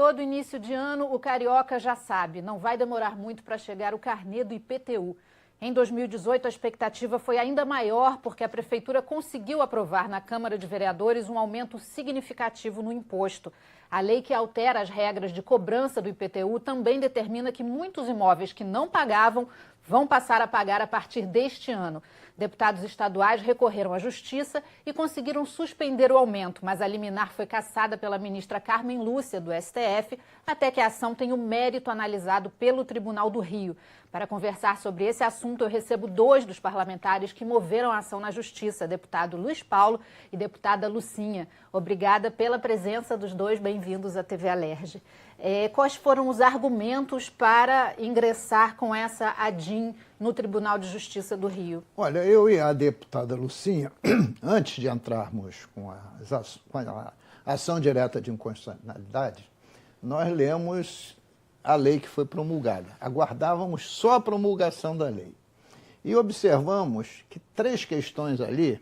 Todo início de ano, o carioca já sabe, não vai demorar muito para chegar o carnê do IPTU. Em 2018, a expectativa foi ainda maior porque a Prefeitura conseguiu aprovar na Câmara de Vereadores um aumento significativo no imposto. A lei que altera as regras de cobrança do IPTU também determina que muitos imóveis que não pagavam vão passar a pagar a partir deste ano. Deputados estaduais recorreram à Justiça e conseguiram suspender o aumento, mas a liminar foi cassada pela ministra Carmen Lúcia, do STF, até que a ação tenha o mérito analisado pelo Tribunal do Rio. Para conversar sobre esse assunto, eu recebo dois dos parlamentares que moveram a ação na Justiça, deputado Luiz Paulo e deputada Lucinha. Obrigada pela presença dos dois, bem-vindos à TV Alerj. Quais foram os argumentos para ingressar com essa ADIM no Tribunal de Justiça do Rio? Olha, eu e a deputada Lucinha, antes de entrarmos com a ação direta de inconstitucionalidade, nós lemos a lei que foi promulgada. Aguardávamos só a promulgação da lei. E observamos que três questões ali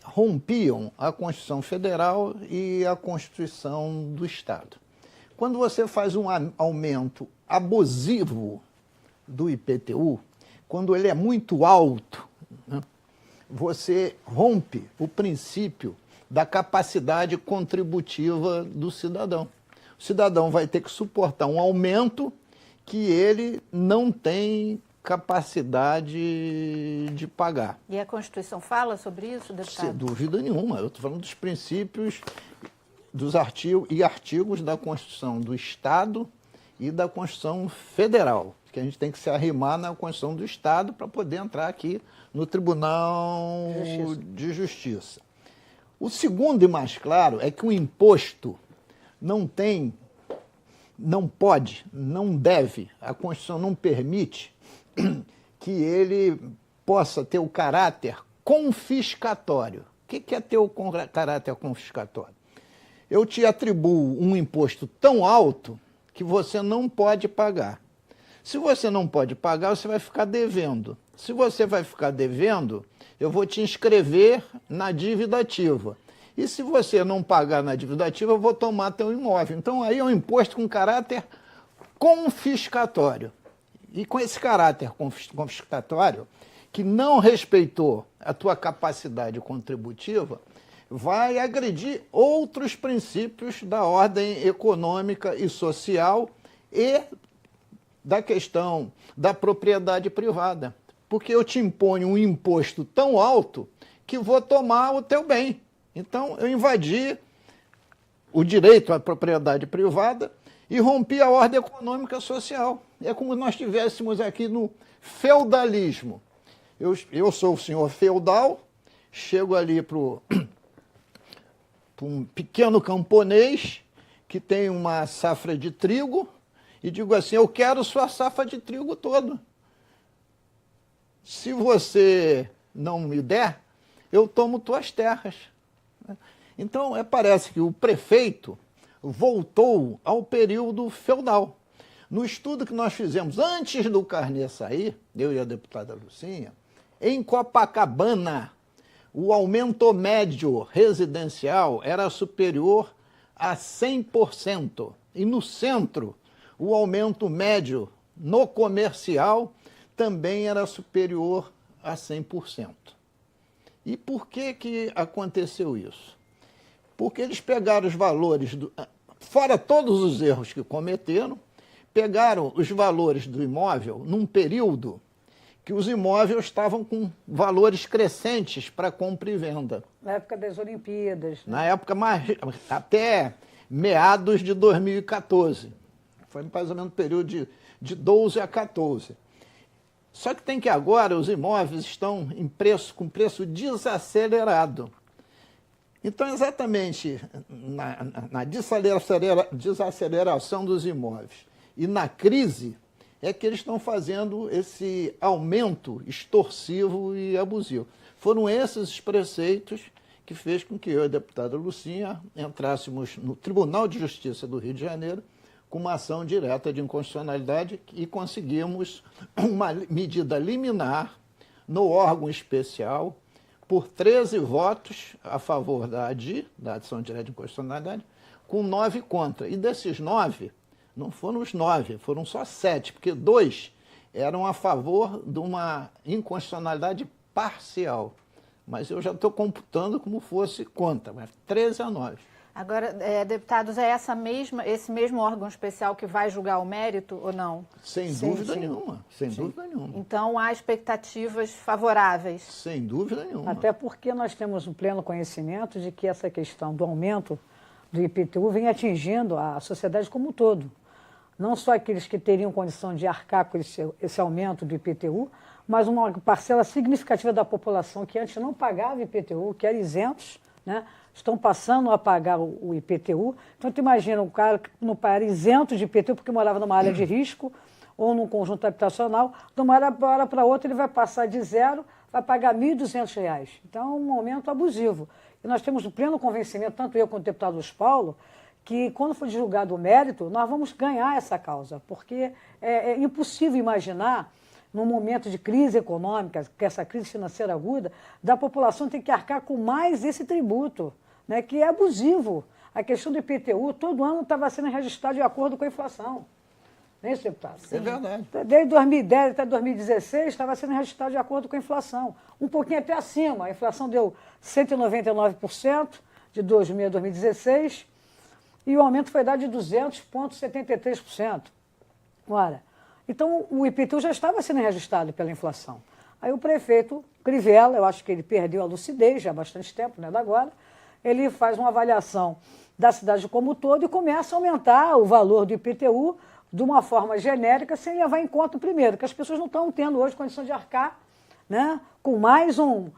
rompiam a Constituição Federal e a Constituição do Estado. Quando você faz um aumento abusivo do IPTU, quando ele é muito alto, né, você rompe o princípio da capacidade contributiva do cidadão. O cidadão vai ter que suportar um aumento que ele não tem capacidade de pagar. E a Constituição fala sobre isso, deputado? Sem dúvida nenhuma. Eu estou falando dos princípios dos artigos da Constituição do Estado e da Constituição Federal, que a gente tem que se arrimar na Constituição do Estado para poder entrar aqui no Tribunal de Justiça. O segundo e mais claro é que o imposto não pode, não deve, a Constituição não permite que ele possa ter o caráter confiscatório. O que é ter o caráter confiscatório? Eu te atribuo um imposto tão alto que você não pode pagar. Se você não pode pagar, você vai ficar devendo. Se você vai ficar devendo, eu vou te inscrever na dívida ativa. E se você não pagar na dívida ativa, eu vou tomar teu imóvel. Então, aí é um imposto com caráter confiscatório. E com esse caráter confiscatório, que não respeitou a tua capacidade contributiva, vai agredir outros princípios da ordem econômica e social e da questão da propriedade privada. Porque eu te imponho um imposto tão alto que vou tomar o teu bem. Então, eu invadi o direito à propriedade privada e rompi a ordem econômica e social. É como nós estivéssemos aqui no feudalismo. Eu sou o senhor feudal, chego ali para um pequeno camponês que tem uma safra de trigo e digo assim, eu quero sua safra de trigo toda. Se você não me der, eu tomo tuas terras. Então, parece que o prefeito voltou ao período feudal. No estudo que nós fizemos antes do carnê sair, eu e a deputada Lucinha, em Copacabana, o aumento médio residencial era superior a 100%. E no centro, o aumento médio no comercial também era superior a 100%. E por que aconteceu isso? Porque eles pegaram os valores, fora todos os erros que cometeram, pegaram os valores do imóvel num período que os imóveis estavam com valores crescentes para compra e venda. Na época das Olimpíadas. Né? Na época, até meados de 2014. Foi mais ou menos um período de 12 a 14. Só que tem que agora os imóveis estão com preço desacelerado. Então, exatamente na desaceleração dos imóveis e na crise, é que eles estão fazendo esse aumento extorsivo e abusivo. Foram esses os preceitos que fez com que eu e a deputada Lucinha entrássemos no Tribunal de Justiça do Rio de Janeiro com uma ação direta de inconstitucionalidade e conseguimos uma medida liminar no órgão especial por 13 votos a favor da ADI, da ação direta de inconstitucionalidade, com 9 contra. E desses 9, não foram os 9, foram só 7, porque 2 eram a favor de uma inconstitucionalidade parcial. Mas eu já estou computando como fosse contra, mas 13-9. Agora, deputados, é esse mesmo órgão especial que vai julgar o mérito ou não? Sem dúvida nenhuma, sem dúvida nenhuma. Então, há expectativas favoráveis? Sem dúvida nenhuma. Até porque nós temos um pleno conhecimento de que essa questão do aumento do IPTU vem atingindo a sociedade como um todo. Não só aqueles que teriam condição de arcar com esse aumento do IPTU, mas uma parcela significativa da população que antes não pagava IPTU, que era isentos, né? Estão passando a pagar o IPTU. Então, tu imagina um cara que não era isento de IPTU porque morava numa área de risco ou num conjunto habitacional, de uma hora para outra ele vai passar de zero, vai pagar R$ 1.200. Então, é um aumento abusivo. E nós temos o pleno convencimento, tanto eu quanto o deputado Luiz Paulo, que quando for julgado o mérito, nós vamos ganhar essa causa, porque é impossível imaginar, num momento de crise econômica, que essa crise financeira aguda, da população ter que arcar com mais esse tributo, né, que é abusivo. A questão do IPTU, todo ano estava sendo registrado de acordo com a inflação. Não é isso, deputado? É verdade. Desde 2010 até 2016 estava sendo registrado de acordo com a inflação. Um pouquinho até acima. A inflação deu 199% de 2000 a 2016 e o aumento foi dado de 200,73%. Ora, então o IPTU já estava sendo registrado pela inflação. Aí o prefeito Crivella, eu acho que ele perdeu a lucidez já há bastante tempo, não é da agora, ele faz uma avaliação da cidade como um todo e começa a aumentar o valor do IPTU de uma forma genérica, sem levar em conta, primeiro, que as pessoas não estão tendo hoje condição de arcar, né, com mais um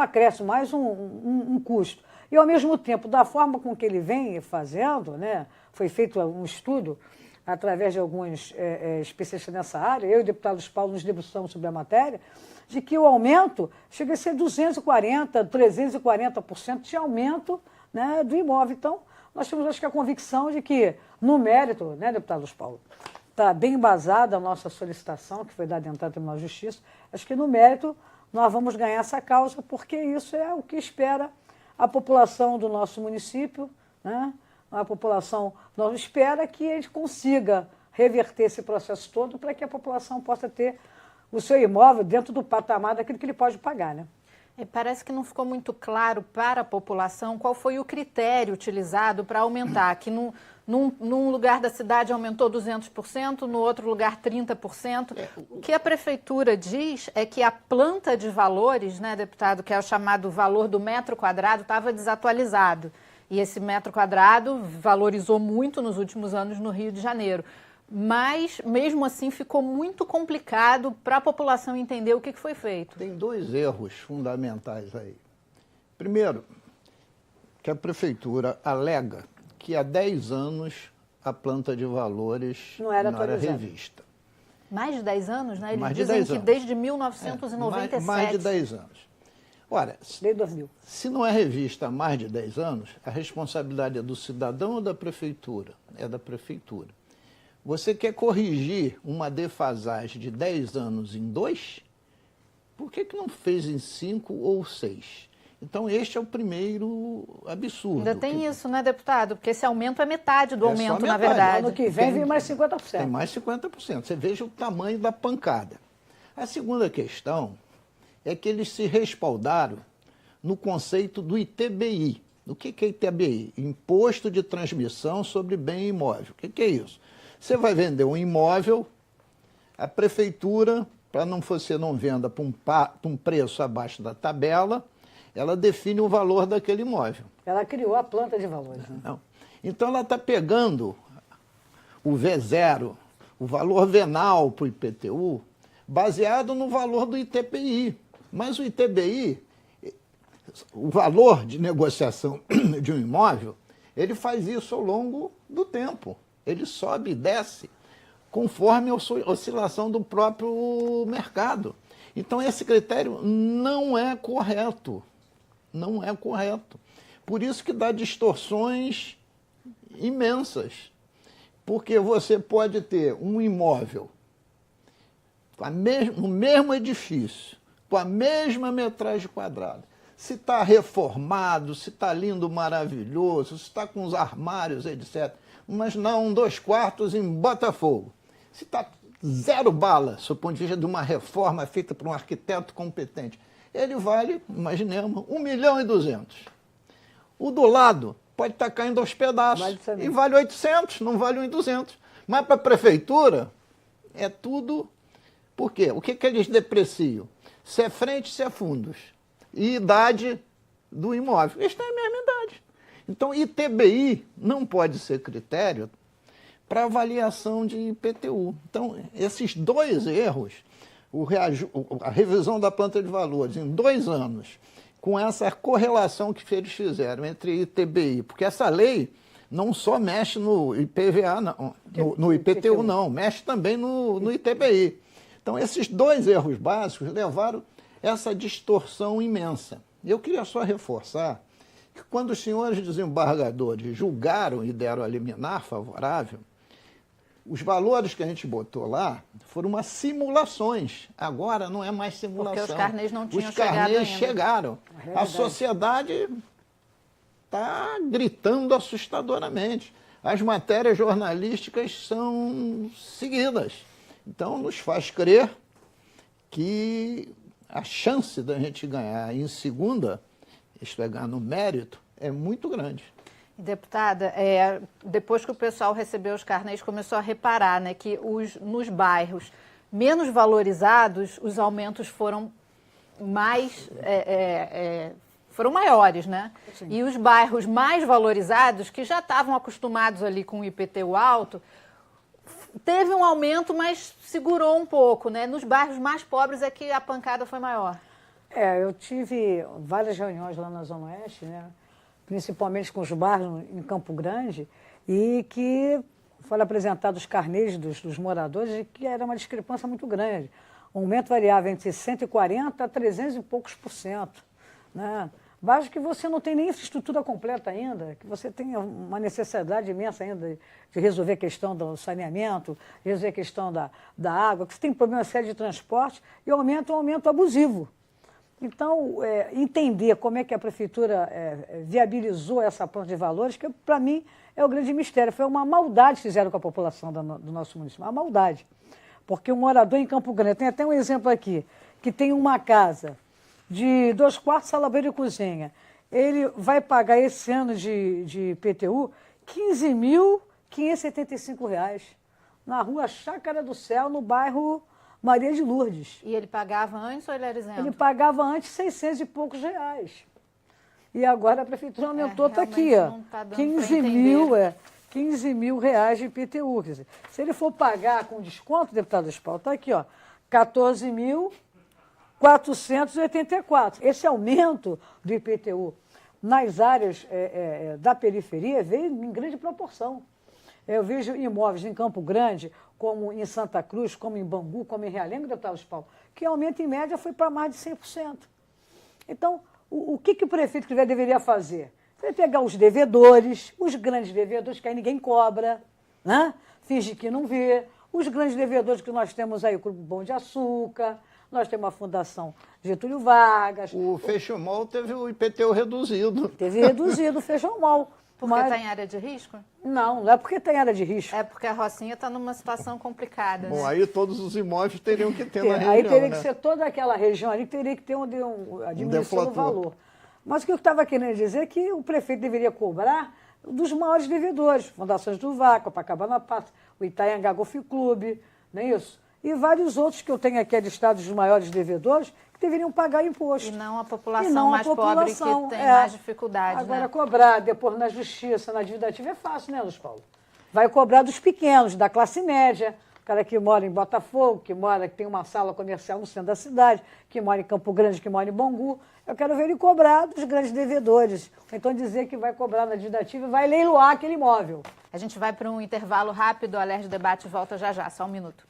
acréscimo, mais um custo. E, ao mesmo tempo, da forma com que ele vem fazendo, né, foi feito um estudo através de alguns especialistas nessa área, eu e o deputado Luiz Paulo nos debruçamos sobre a matéria, de que o aumento chega a ser 240%, 340% de aumento, né, do imóvel. Então, nós temos, acho que, a convicção de que, no mérito, né, deputado Luiz Paulo, está bem embasada a nossa solicitação, que foi dada entrada no Tribunal de Justiça, acho que, no mérito, nós vamos ganhar essa causa, porque isso é o que espera a população do nosso município, né? A população nós espera que a gente consiga reverter esse processo todo para que a população possa ter o seu imóvel dentro do patamar daquilo que ele pode pagar, né? Parece que não ficou muito claro para a população qual foi o critério utilizado para aumentar, que num lugar da cidade aumentou 200%, no outro lugar 30%. O que a prefeitura diz é que a planta de valores, né, deputado, que é o chamado valor do metro quadrado, estava desatualizado. E esse metro quadrado valorizou muito nos últimos anos no Rio de Janeiro. Mas, mesmo assim, ficou muito complicado para a população entender o que foi feito. Tem 2 erros fundamentais aí. Primeiro, que a prefeitura alega que há 10 anos a planta de valores não era revista. Mais de 10 anos, né? Eles mais dizem de 10 que anos. Desde 1997. Mais de 10 anos. Ora, desde 2000. Se não é revista há mais de 10 anos, a responsabilidade é do cidadão ou da prefeitura? É da prefeitura. Você quer corrigir uma defasagem de 10 anos em 2? Por que não fez em 5 ou 6? Então, este é o primeiro absurdo. Ainda tem isso, né, deputado? Porque esse aumento é metade do aumento, na verdade. Ano que vem mais 50%. Tem mais 50%. Você veja o tamanho da pancada. A segunda questão é que eles se respaldaram no conceito do ITBI. O que é ITBI? Imposto de Transmissão sobre Bem Imóvel. O que é isso? Você vai vender um imóvel, a prefeitura, para você não venda por um preço abaixo da tabela, ela define o valor daquele imóvel. Ela criou a planta de valores. Né? Não. Então ela está pegando o V0, o valor venal para o IPTU, baseado no valor do ITBI. Mas o ITBI, o valor de negociação de um imóvel, ele faz isso ao longo do tempo. Ele sobe e desce conforme a oscilação do próprio mercado. Então, esse critério não é correto. Não é correto. Por isso que dá distorções imensas. Porque você pode ter um imóvel no mesmo edifício, com a mesma metragem quadrada, se está reformado, se está lindo, maravilhoso, se está com os armários, etc. Mas não 2 quartos em Botafogo. Se está 0 bala, do ponto de vista de uma reforma feita por um arquiteto competente, ele vale, imaginemos, 1.200.000. O do lado pode estar caindo aos pedaços e vale 800, não vale 1.200. Mas para a prefeitura é tudo... Por quê? O que eles depreciam? Se é frente, se é fundos. E idade do imóvel. Eles têm a mesma idade. Então, ITBI não pode ser critério para avaliação de IPTU. Então, esses 2 erros, a revisão da planta de valores em 2 anos, com essa correlação que eles fizeram entre ITBI, porque essa lei não só mexe no IPVA, não, no IPTU, não, mexe também no ITBI. Então, esses 2 erros básicos levaram essa distorção imensa. Eu queria só reforçar que quando os senhores desembargadores julgaram e deram a liminar favorável, os valores que a gente botou lá foram umas simulações. Agora não é mais simulação. Porque os carnês não tinham chegado ainda. Os carnês ainda. chegaram. A sociedade está gritando assustadoramente. As matérias jornalísticas são seguidas. Então, nos faz crer que a chance da gente ganhar em segunda, isto é, ganhar no mérito, é muito grande. Deputada, depois que o pessoal recebeu os carnês, começou a reparar, né, que nos bairros menos valorizados, os aumentos foram foram maiores, né? Sim. E os bairros mais valorizados, que já estavam acostumados ali com o IPTU alto, teve um aumento, mas segurou um pouco, né? Nos bairros mais pobres é que a pancada foi maior. Eu tive várias reuniões lá na Zona Oeste, né? Principalmente com os bairros em Campo Grande, e que foram apresentados os carnês dos moradores, e que era uma discrepância muito grande. O aumento variava entre 140% a 300 e poucos %, né? Bairros que você não tem nem infraestrutura completa ainda, que você tem uma necessidade imensa ainda de resolver a questão do saneamento, resolver a questão da água, que você tem problema sério de transporte, e o aumento é um aumento abusivo. Então, entender como é que a prefeitura viabilizou essa planta de valores, que para mim é o grande mistério. Foi uma maldade que fizeram com a população do nosso município, uma maldade. Porque um morador em Campo Grande, tem até um exemplo aqui, que tem uma casa de 2 quartos, sala, banheiro e cozinha. Ele vai pagar esse ano de IPTU R$ 15.575 na rua Chácara do Céu, no bairro Maria de Lourdes. E ele pagava antes ou ele era isento? Ele pagava antes 600 e poucos reais. E agora a prefeitura aumentou, está aqui, ó, 15 mil reais de IPTU. Quer dizer, se ele for pagar com desconto, deputado Espalho, está aqui, ó, 14.484. Esse aumento do IPTU nas áreas da periferia veio em grande proporção. Eu vejo imóveis em Campo Grande, como em Santa Cruz, como em Bangu, como em Realengo, deputado Espalho, que o aumento em média foi para mais de 100%. Então, o que o prefeito deveria fazer? Ele pegar os devedores, os grandes devedores, que aí ninguém cobra, né? Finge que não vê. Os grandes devedores que nós temos aí, o Grupo Pão de Açúcar, nós temos a Fundação Getúlio Vargas. O Fechomol teve o IPTU reduzido. Teve reduzido o Fechomol. Porque está em área de risco? Não é porque está em área de risco. É porque a Rocinha está numa situação complicada. Bom, né? aí todos os imóveis teriam que ter na região. Aí teria que né? ser toda aquela região ali, teria que ter a diminuição do valor. Mas o que eu estava querendo dizer é que o prefeito deveria cobrar dos maiores devedores, Fundações do VAR, Copacabana Pátria, o Itaianga Golf Clube, não é isso? E vários outros que eu tenho aqui listados dos maiores devedores, que deveriam pagar imposto. E não a população mais pobre que tem mais dificuldade. Agora, né? cobrar depois na justiça, na dívida ativa, é fácil, né, Luiz Paulo? Vai cobrar dos pequenos, da classe média, o cara que mora em Botafogo, que tem uma sala comercial no centro da cidade, que mora em Campo Grande, que mora em Bangu. Eu quero ver ele cobrar dos grandes devedores. Então dizer que vai cobrar na dívida ativa e vai leiloar aquele imóvel. A gente vai para um intervalo rápido, o Alerj Debate volta já já, só um minuto.